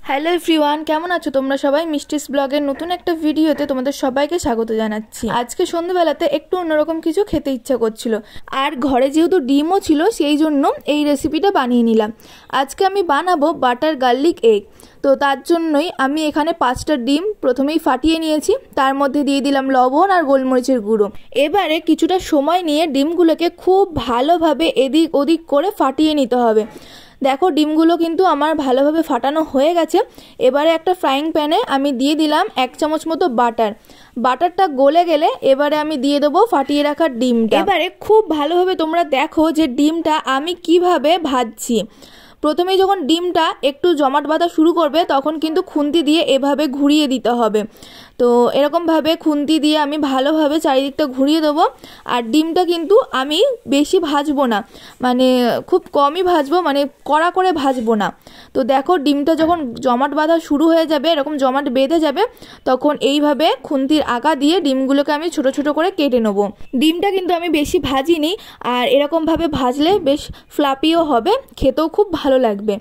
Hello everyone, কেমন আছো তোমরা সবাই? মিষ্টিস ব্লগের নতুন একটা ভিডিওতে তোমাদের সবাইকে স্বাগত জানাচ্ছি। আজকে সন্ধ্যাবেলাতে একটু অন্যরকম কিছু খেতে ইচ্ছা করছিল, আর ঘরে যেহেতু ডিমও ছিল সেই জন্য এই রেসিপিটা বানিয়ে নিলাম। আজকে আমি বানাবো বাটার গার্লিক এগ। তো তার জন্যই আমি এখানে 5টা ডিম প্রথমেই ফাটিয়ে নিয়েছি, তার মধ্যে দিয়ে দিলাম লবণ আর গোলমরিচের গুঁড়ো। এবারে কিছুটা সময় নিয়ে ডিমগুলোকে খুব ভালোভাবে এদিক ওদিক করে ফাটিয়ে নিতে হবে। দেখো ডিমগুলো কিন্তু আমার ভালোভাবে ফাটানো হয়ে গেছে। এবারে একটা ফ্রাইং প্যানে আমি দিয়ে দিলাম 1 চামচ মতো বাটারটা গলে গেলে এবারে আমি দিয়ে দেবো ফাটিয়ে রাখা ডিমটা। এবারে খুব ভালোভাবে তোমরা দেখো যে ডিমটা আমি কিভাবে ভাজছি। প্রথমেই যখন ডিমটা একটু জমাট বাঁধা শুরু করবে তখন কিন্তু খুন্তি দিয়ে এভাবে ঘুরিয়ে দিতে হবে। তো এরকমভাবে খুন্তি দিয়ে আমি ভালোভাবে চারিদিকটা ঘুরিয়ে দেবো। আর ডিমটা কিন্তু আমি বেশি ভাজবো না, মানে খুব কমই ভাজবো, মানে কড়া করে ভাজবো না। তো দেখো ডিমটা যখন জমাট বাঁধা শুরু হয়ে যাবে, এরকম জমাট বেঁধে যাবে, তখন এইভাবে খুন্তির আগা দিয়ে ডিমগুলোকে আমি ছোট ছোট করে কেটে নেবো। ডিমটা কিন্তু আমি বেশি ভাজিনি, আর এরকমভাবে ভাজলে বেশ ফ্লাপিও হবে, খেতেও খুব ভালো লাগবে।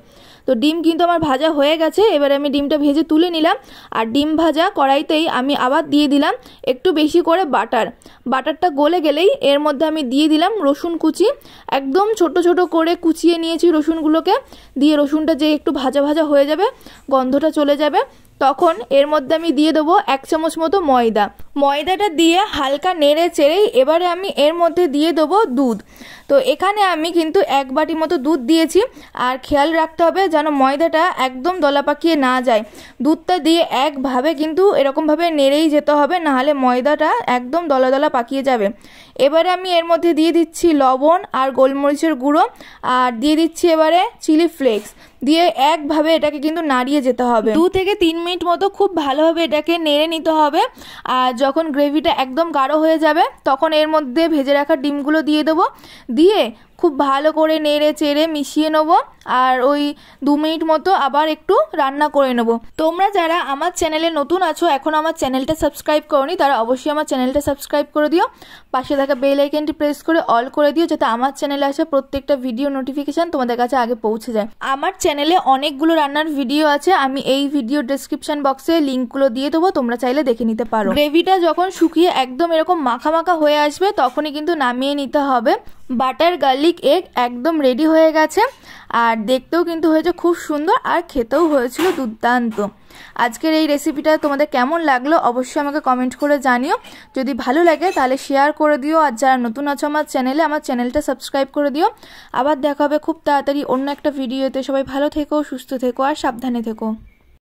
তো ডিম কিন্তু আমার ভাজা হয়ে গেছে। এবারে আমি ডিমটা ভেজে তুলে নিলাম, আর ডিম ভাজা কড়াইতেই আমি আবার দিয়ে দিলাম একটু বেশি করে বাটারটা গলে গেলেই এর মধ্যে আমি দিয়ে দিলাম রসুন কুচি। একদম ছোট ছোট করে কুচিয়ে নিয়েছি রসুনগুলোকে, দিয়ে রসুনটা যে একটু ভাজা ভাজা হয়ে যাবে, গন্ধটা চলে যাবে, তখন এর মধ্যে আমি দিয়ে দেবো 1 চামচ মতো ময়দাটা দিয়ে হালকা নেড়ে চেড়েই এবারে আমি এর মধ্যে দিয়ে দেবো দুধ। তো এখানে আমি কিন্তু 1 বাটি মতো দুধ দিয়েছি, আর খেয়াল রাখতে হবে যেন ময়দাটা একদম দলা পাকিয়ে না যায়। দুধটা দিয়ে একভাবে কিন্তু এরকমভাবে নেড়েই যেতে হবে, নাহলে ময়দাটা একদম দলা দলা পাকিয়ে যাবে। এবারে আমি এর মধ্যে দিয়ে দিচ্ছি লবণ আর গোলমরিচের গুঁড়ো, আর দিয়ে দিচ্ছি এবারে চিলি ফ্লেক্স, দিয়ে একভাবে এটাকে কিন্তু নাড়িয়ে যেতে হবে। 2 থেকে 3 মিনিট মতো খুব ভালোভাবে এটাকে নেড়ে নিতে হবে। আর যখন গ্রেভিটা একদম গাঢ় হয়ে যাবে তখন এর মধ্যে ভেজে রাখা ডিমগুলো দিয়ে দেবো, দিয়ে খুব ভালো করে নেড়ে চেড়ে মিশিয়ে নেবো। আর ওই 2 মিনিট মতো আবার একটু রান্না করে নেবো। তোমরা যারা আমার চ্যানেলে নতুন আছো, এখন আমার চ্যানেলটা সাবস্ক্রাইব করোনি, তারা অবশ্যই আমার চ্যানেলটা সাবস্ক্রাইব করে দিও। পাশে থাকা বেল আইকনটি প্রেস করে অল করে দিও, যাতে আমার চ্যানেলে আসা প্রত্যেকটা ভিডিও নোটিফিকেশন তোমাদের কাছে আগে পৌঁছে যায়। আমার চ্যানেলে অনেকগুলো রান্নার ভিডিও আছে, আমি এই ভিডিও ডেসক্রিপশন বক্সে লিঙ্কগুলো দিয়ে দেবো, তোমরা চাইলে দেখে নিতে পারো। গ্রেভিটা যখন শুকিয়ে একদম এরকম মাখা মাখা হয়ে আসবে তখনই কিন্তু নামিয়ে নিতে হবে। বাটার গার্লিক এগ একদম রেডি হয়ে গেছে, আর দেখতেও কিন্তু হয়েছে খুব সুন্দর, আর খেতেও হয়েছিল দুর্দান্ত। আজকের এই রেসিপিটা তোমাদের কেমন লাগলো অবশ্যই আমাকে কমেন্ট করে জানিও। যদি ভালো লাগে তাহলে শেয়ার করে দিও, আর যারা নতুন আছো আমার চ্যানেলটা সাবস্ক্রাইব করে দিও। আবার দেখা হবে খুব তাড়াতাড়ি অন্য একটা ভিডিওতে। সবাই ভালো থেকো, সুস্থ থেকো, আর সাবধানে থেকো।